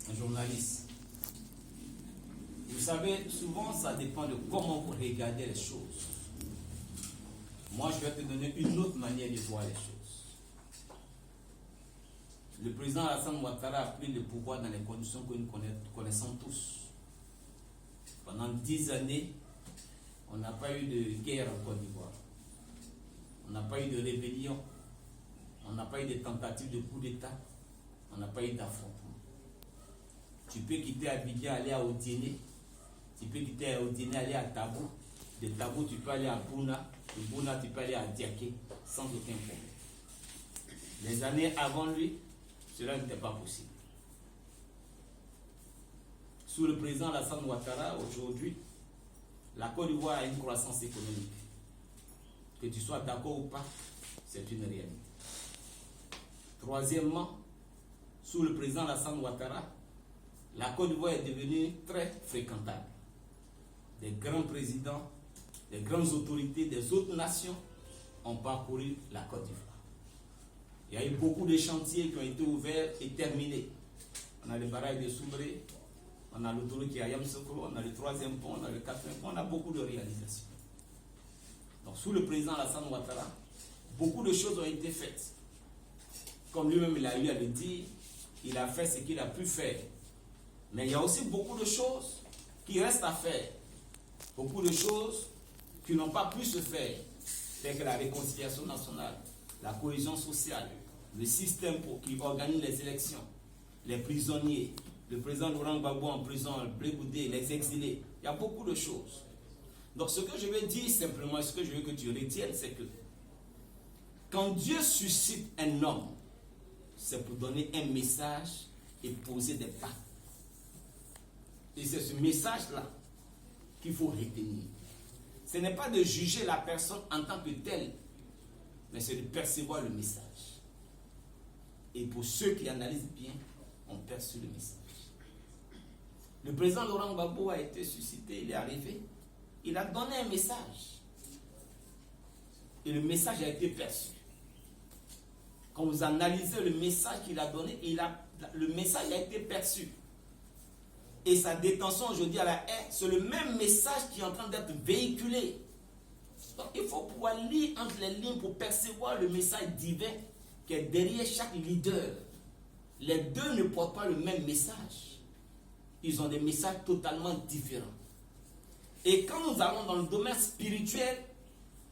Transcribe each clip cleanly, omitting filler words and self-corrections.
un journaliste. Vous savez, souvent ça dépend de comment vous regardez les choses. Moi, je vais te donner une autre manière de voir les choses. Le président Alassane Ouattara a pris le pouvoir dans les conditions que nous connaissons tous. Pendant 10 années, on n'a pas eu de guerre en Côte d'Ivoire. On n'a pas eu de rébellion. On n'a pas eu de tentative de coup d'État. On n'a pas eu d'affrontement. Tu peux quitter Abidjan, aller à Odiéné. Tu peux quitter Odiéné, aller à Tabou. De Tabou, tu peux aller à Bouna. De Bouna, tu peux aller à Diaké sans aucun problème. Les années avant lui, cela n'était pas possible. Sous le président Alassane Ouattara, aujourd'hui, la Côte d'Ivoire a une croissance économique. Que tu sois d'accord ou pas, c'est une réalité. Troisièmement, sous le président Alassane Ouattara, la Côte d'Ivoire est devenue très fréquentable. Des grands présidents, des grandes autorités des autres nations ont parcouru la Côte d'Ivoire. Il y a eu beaucoup de chantiers qui ont été ouverts et terminés. On a le barrage de Soubré, on a l'autoroute qui est à Yamoussoukro, on a le 3e pont, on a le 4e pont, on a beaucoup de réalisations. Donc sous le président Alassane Ouattara, beaucoup de choses ont été faites. Comme lui-même il a eu à le dire, il a fait ce qu'il a pu faire. Mais il y a aussi beaucoup de choses qui restent à faire. Beaucoup de choses qui n'ont pas pu se faire, telles que la réconciliation nationale, la cohésion sociale, le système qui organise les élections, les prisonniers, le président Laurent Gbagbo en prison, le Blé Goudé, les exilés. Il y a beaucoup de choses. Donc ce que je veux dire simplement, ce que je veux que tu retiennes, c'est que quand Dieu suscite un homme, c'est pour donner un message et poser des pas. Et c'est ce message-là qu'il faut retenir. Ce n'est pas de juger la personne en tant que telle, mais c'est de percevoir le message. Et pour ceux qui analysent bien, on perçoit le message. Le président Laurent Gbagbo a été suscité, il est arrivé, il a donné un message. Et le message a été perçu. Quand vous analysez le message qu'il a donné, le message a été perçu. Et sa détention aujourd'hui à la haie, c'est le même message qui est en train d'être véhiculé. Donc il faut pouvoir lire entre les lignes pour percevoir le message divin qui est derrière chaque leader. Les deux ne portent pas le même message. Ils ont des messages totalement différents. Et quand nous allons dans le domaine spirituel,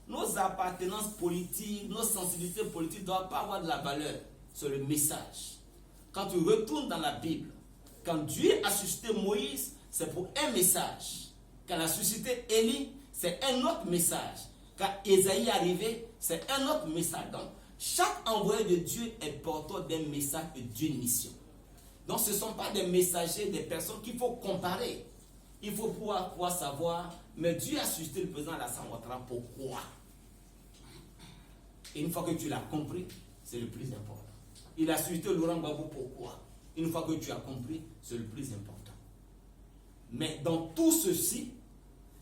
nos appartenances politiques, nos sensibilités politiques ne doivent pas avoir de la valeur sur le message. Quand tu retournes dans la Bible, quand Dieu a suscité Moïse, c'est pour un message. Quand il a suscité Élie, c'est un autre message. Quand Ésaïe est arrivé, c'est un autre message. Donc, chaque envoyé de Dieu est porteur d'un message et d'une mission. Donc, ce ne sont pas des messagers, des personnes qu'il faut comparer. Il faut pouvoir savoir, mais Dieu a suscité le président Alassane Ouattara, pourquoi? Et une fois que tu l'as compris, c'est le plus important. Il a suscité Laurent Gbagbo, pourquoi? Une fois que tu as compris, c'est le plus important. Mais dans tout ceci,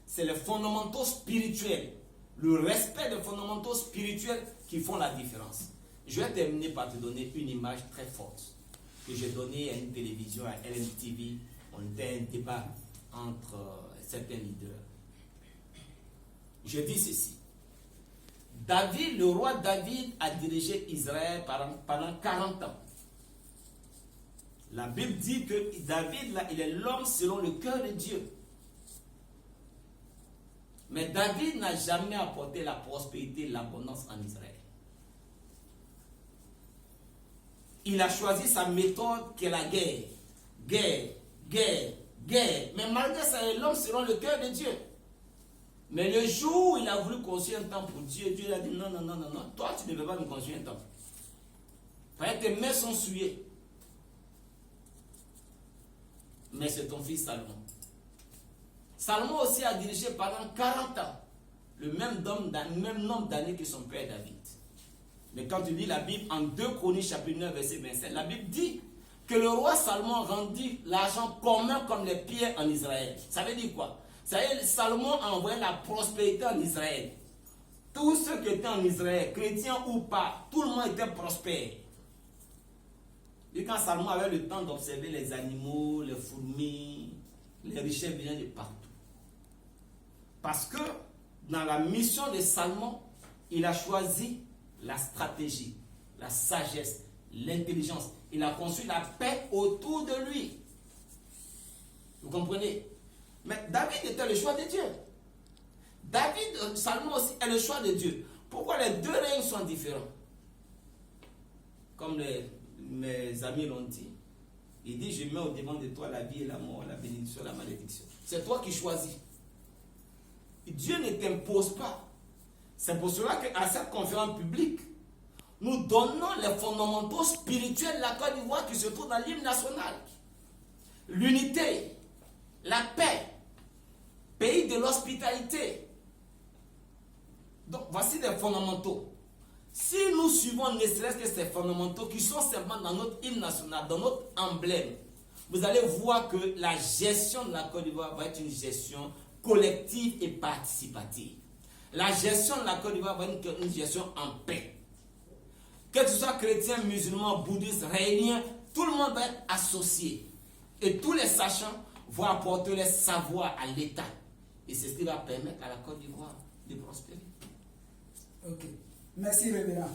c'est les fondamentaux spirituels, le respect des fondamentaux spirituels qui font la différence. Je vais terminer par te donner une image très forte que j'ai donnée à une télévision, à LMTV. On était un débat entre certains leaders. Je dis ceci. David, le roi David a dirigé Israël pendant 40 ans. La Bible dit que David, là, il est l'homme selon le cœur de Dieu. Mais David n'a jamais apporté la prospérité, l'abondance en Israël. Il a choisi sa méthode qui est la guerre. Guerre, guerre, guerre. Mais malgré ça, il est l'homme selon le cœur de Dieu. Mais le jour où il a voulu construire un temple pour Dieu, Dieu lui a dit non, non, non, non, non. Toi, tu ne peux pas me construire un temple. Tes mains sont souillées. Mais c'est ton fils Salomon. Salomon aussi a dirigé pendant 40 ans le même nombre d'années que son père David. Mais quand tu lis la Bible en 2 Chroniques chapitre 9 verset 27, la Bible dit que le roi Salomon rendit l'argent commun comme les pierres en Israël. Ça veut dire quoi? Ça veut dire Salomon a envoyé la prospérité en Israël. Tous ceux qui étaient en Israël, chrétiens ou pas, tout le monde était prospère. Et quand Salomon avait le temps d'observer les animaux, les fourmis, les richesses venaient de partout. Parce que dans la mission de Salomon, il a choisi la stratégie, la sagesse, l'intelligence. Il a construit la paix autour de lui. Vous comprenez? Mais David était le choix de Dieu. Salomon aussi est le choix de Dieu. Pourquoi les deux règnes sont différents? Comme mes amis l'ont dit. Il dit, je mets au devant de toi la vie et la mort, la bénédiction et la malédiction. C'est toi qui choisis. Dieu ne t'impose pas. C'est pour cela qu'à cette conférence publique, nous donnons les fondamentaux spirituels de la Côte d'Ivoire qui se trouvent dans l'hymne national. L'unité, la paix, pays de l'hospitalité. Donc voici des fondamentaux. Si nous suivons ne serait-ce que ces fondamentaux qui sont simplement dans notre hymne national, dans notre emblème, vous allez voir que la gestion de la Côte d'Ivoire va être une gestion collective et participative. La gestion de la Côte d'Ivoire va être une gestion en paix. Que ce soit chrétien, musulman, bouddhiste, réunien, tout le monde va être associé. Et tous les sachants vont apporter les savoirs à l'État. Et c'est ce qui va permettre à la Côte d'Ivoire de prospérer. Ok. Merci, révérend.